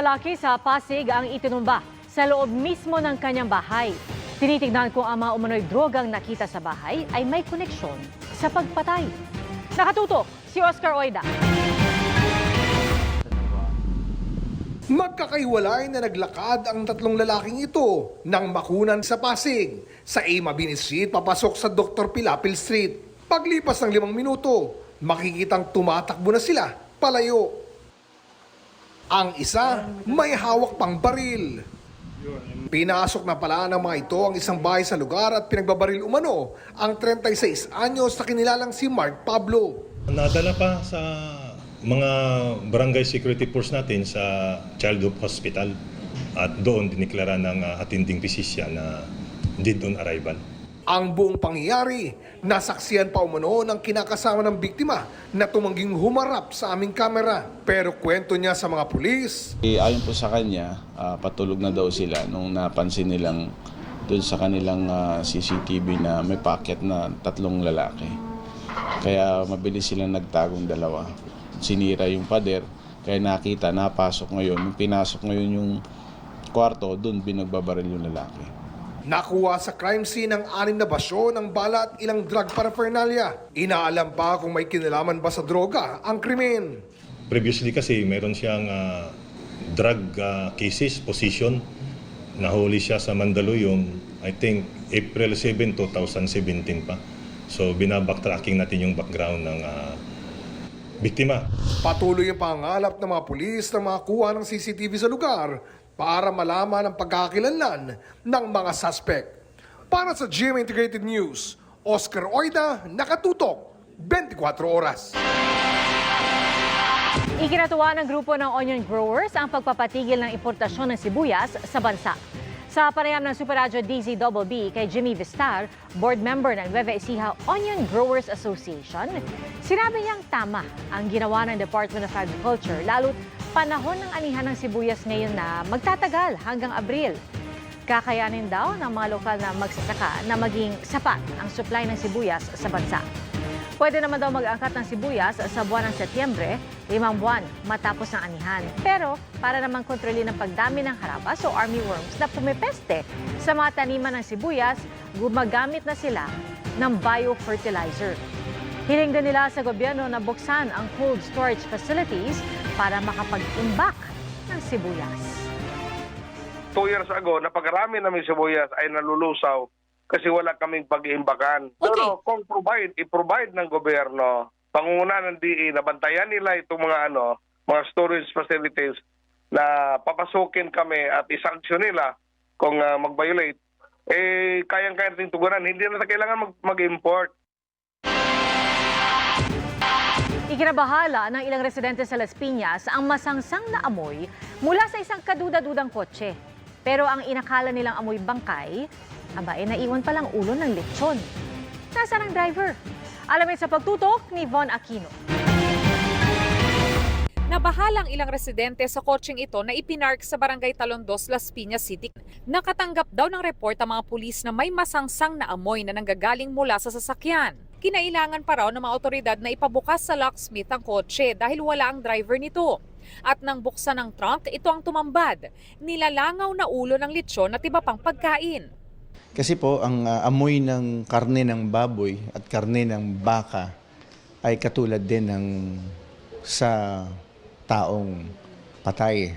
lalaki sa Pasig ang itinumba sa loob mismo ng kanyang bahay. Tinitignan kung ang mga umano'y drogang nakita sa bahay ay may koneksyon sa pagpatay. Nakatutok si Oscar Oida. Magkakaiwalay na naglakad ang tatlong lalaking ito nang makunan sa Pasig. Sa A. Mabini Street, papasok sa Dr. Pilapil Street. Paglipas ng 5 minuto, makikitang tumatakbo na sila palayo. Ang isa, may hawak pang baril. Pinasok na pala ng mga ito ang isang bahay sa lugar at pinagbabaril umano ang 36 anyos na kinilalang si Mark Pablo. Nadala pa sa mga barangay security force natin sa Childhood Hospital at doon diniklara ng attending physician na dead on arrival. Ang buong pangyayari, nasaksiyan pa umano ng kinakasama ng biktima na tumangging humarap sa aming kamera. Pero kwento niya sa mga pulis, Ayon po sa kanya, patulog na daw sila nung napansin nilang doon sa kanilang CCTV na may packet na 3 lalaki. Kaya mabilis silang nagtagong 2. Sinira yung pader, kaya nakita, napasok ngayon. Nung pinasok ngayon yung kwarto, doon binagbabaril yung lalaki. nakuha sa crime scene ang 6 na basyo ng bala at ilang drug paraphernalia. Inaalam pa kung may kinalaman ba sa droga ang krimen. Previously kasi meron siyang drug cases, possession. Nahuli siya sa Mandaluyong, I think April 7, 2017 pa. So binabacktracking natin yung background ng biktima. Patuloy ang pangalap ng mga pulis na makakuha ng CCTV sa lugar para malaman ang pagkakakilanlan ng mga suspect. Para sa GMA Integrated News, Oscar Oida, nakatutok, 24 oras. Ikinatuwa ng grupo ng onion growers ang pagpapatigil ng importasyon ng sibuyas sa bansa. Sa panayam ng Super Radyo DZBB kay Jimmy Vistar, board member ng Nueva Ecija Onion Growers Association, sinabi niyang tama ang ginawa ng Department of Agriculture lalo't panahon ng anihan ng sibuyas ngayon na magtatagal hanggang Abril. Kakayanin daw ng mga lokal na magsasaka na maging sapat ang supply ng sibuyas sa bansa. Pwede naman daw mag-angkat ng sibuyas sa buwan ng Setyembre, 5 buwan matapos ng anihan. Pero para naman kontrolin ang pagdami ng harabas o armyworms na pumipeste sa mga taniman ng sibuyas, gumagamit na sila ng biofertilizer. Hiling din nila sa gobyerno na buksan ang cold storage facilities para makapag-imbak ng sibuyas. 2 years ago, napakarami namin sibuyas ay nalulusaw kasi wala kaming pag-iimbakan. Okay. Pero kung i-provide ng gobyerno, pangunguna ng DE, nabantayan nila itong mga storage facilities na papasukin kami at isanksyon nila kung mag-violate, kayang-kaya natin tugunan. Hindi na kailangan mag-import. Ikinabahala ng ilang residente sa Las Piñas ang masangsang na amoy mula sa isang kaduda-dudang kotse. Pero ang inakala nilang amoy bangkay, naiwan palang ulo ng lechon. Nasaan ang driver? Alamin sa pagtutok ni Von Aquino. Nabahalang ilang residente sa kotseng ito na ipinark sa Barangay Talondos, Las Piñas City. Nakatanggap daw ng report ang mga pulis na may masangsang na amoy na nanggagaling mula sa sasakyan. Kinailangan pa raw ng mga otoridad na ipabukas sa locksmith ang kotse dahil wala ang driver nito. At nang buksan ang trunk, ito ang tumambad. Nilalangaw na ulo ng lechon at iba pang pagkain. Kasi po, ang amoy ng karne ng baboy at karne ng baka ay katulad din ng sa taong patay.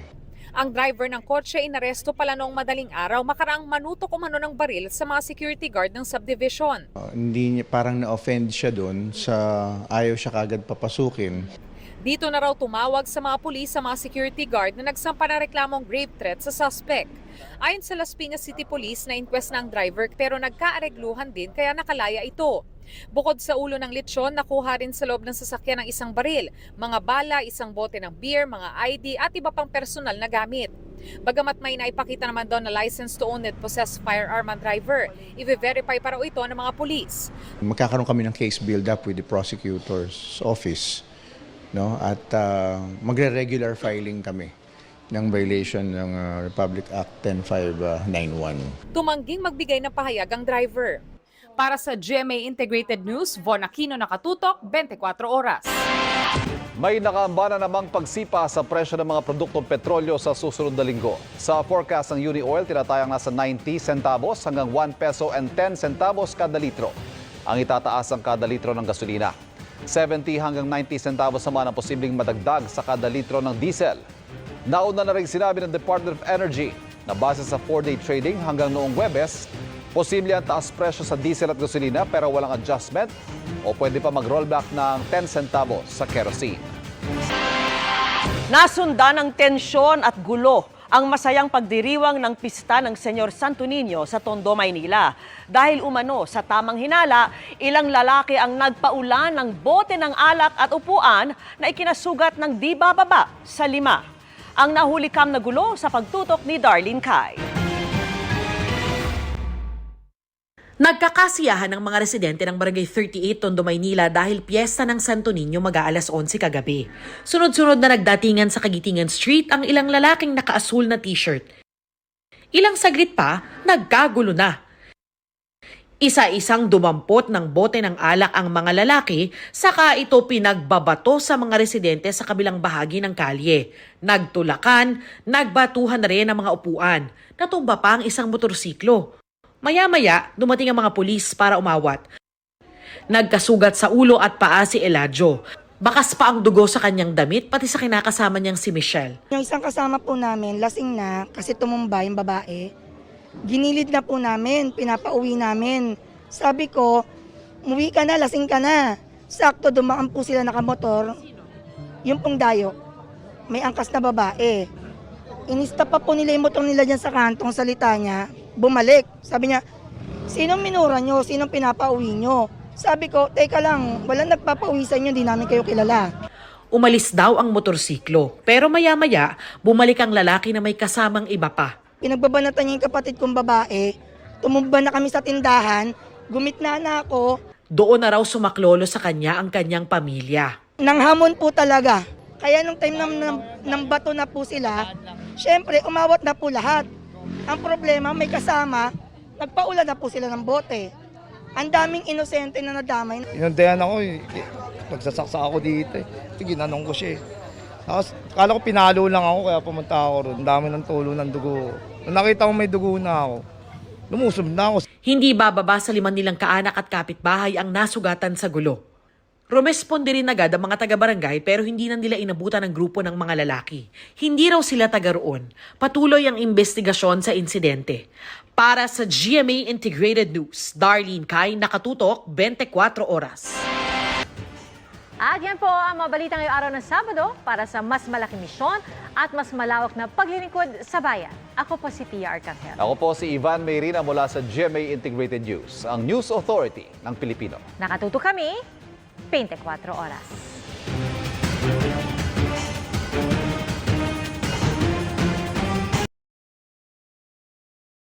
Ang driver ng kotse inaresto pala noong madaling araw makaraang manutok umano ng baril sa mga security guard ng subdivision. Hindi niya parang na-offend siya doon sa ayaw siya kagad papasukin. Dito na raw tumawag sa mga pulis sa mga security guard na nagsampa ng reklamong grave threat sa suspect. Ayon sa Las Piñas City Police, na-inquest na ang driver pero nagkaaregluhan din kaya nakalaya ito. Bukod sa ulo ng lechon, nakuha rin sa loob ng sasakyan ng isang baril, mga bala, isang bote ng beer, mga ID at iba pang personal na gamit. Bagamat may naipakita naman daw na license to own and possess firearm ang driver, i-verify pa raw ito ng mga pulis. Magkakaroon kami ng case build-up with the prosecutor's office, no? At magre-regular filing kami ng violation ng Republic Act 10591. Tumangging magbigay ng pahayag ang driver. Para sa GMA Integrated News, Von Aquino, nakatutok, 24 oras. May nakaamba na namang pagsipa sa presyo ng mga produktong petrolyo sa susunod na linggo. Sa forecast ng Uni-Oil, tinatayang nasa 90 centavos hanggang 1 peso and 10 centavos kada litro. Ang itataas ang kada litro ng gasolina. 70 hanggang 90 centavos naman ang posibleng madagdag sa kada litro ng diesel. Nauna na rin sinabi ng Department of Energy na base sa 4-day trading hanggang noong Huwebes, posible ang taas presyo sa diesel at gasolina pero walang adjustment o pwede pa mag-rollback ng 10 centavos sa kerosene. Nasundan ng tensyon at gulo ang masayang pagdiriwang ng pista ng Senyor Santo Niño sa Tondo, Maynila. Dahil umano sa tamang hinala, ilang lalaki ang nagpaulan ng bote ng alak at upuan na ikinasugat ng di bababa sa 5. Ang nahulikam na gulo sa pagtutok ni Darlene Kai. Nagkakasiyahan ng mga residente ng Barangay 38, Tondo, Maynila dahil piyesta ng Santo Niño mag-aalas 11 kagabi. Sunod-sunod na nagdatingan sa Kagitingan Street ang ilang lalaking nakaasul na t-shirt. Ilang saglit pa, nagkagulo na. Isa-isang dumampot ng bote ng alak ang mga lalaki, saka ito pinagbabato sa mga residente sa kabilang bahagi ng kalye. Nagtulakan, nagbatuhan na rin ang mga upuan. Natumba pa ang isang motorsiklo. Maya-maya, dumating ang mga pulis para umawat. Nagkasugat sa ulo at paa si Eladio. Bakas pa ang dugo sa kanyang damit, pati sa kinakasama niyang si Michelle. Yung isang kasama po namin, lasing na kasi tumumba yung babae. Ginilid na po namin, pinapauwi namin. Sabi ko, umuwi ka na, lasing ka na. Sakto, dumaan po sila nakamotor. Yung pong dayo, may angkas na babae. Inista pa po nila yung motor nila dyan sa kantong salita niya. Bumalik. Sabi niya, sinong minura nyo? Sinong pinapauwi nyo? Sabi ko, teka lang, walang nagpapauwi sa inyo, hindi namin kayo kilala. Umalis daw ang motorsiklo, pero maya-maya, bumalik ang lalaki na may kasamang iba pa. Pinagbabanatan niya yung kapatid kong babae. Tumumba na kami sa tindahan, gumitna na ako. Doon na raw sumaklolo sa kanya ang kanyang pamilya. Nanghamon po talaga. Kaya nung time ng bato na po sila, syempre umawat na po lahat. Ang problema, may kasama, nagpaulan na po sila ng bote. Ang daming inosente na nadamay. Inundayan ako eh. Nagsasaksa ako dito eh. Ginanong ko siya eh. Tapos, kala ko pinalo lang ako kaya pumunta ako ron. Ang dami ng tulo ng dugo. Nung nakita ko may dugo na ako, lumusob na ako. Hindi bababa sa 5 nilang kaanak at kapitbahay ang nasugatan sa gulo. Rumesponde rin agad ang mga taga-barangay pero hindi na nila inabutan ng grupo ng mga lalaki. Hindi raw sila taga roon. Patuloy ang investigasyon sa insidente. Para sa GMA Integrated News, Darlene Kai, nakatutok 24 oras. At yan po ang mabalita ngayong araw ng Sabado para sa mas malaking misyon at mas malawak na paglilingkod sa bayan. Ako po si Pia Arcangel. Ako po si Ivan Mayrina mula sa GMA Integrated News, ang News Authority ng Pilipino. Nakatuto kami 24 oras.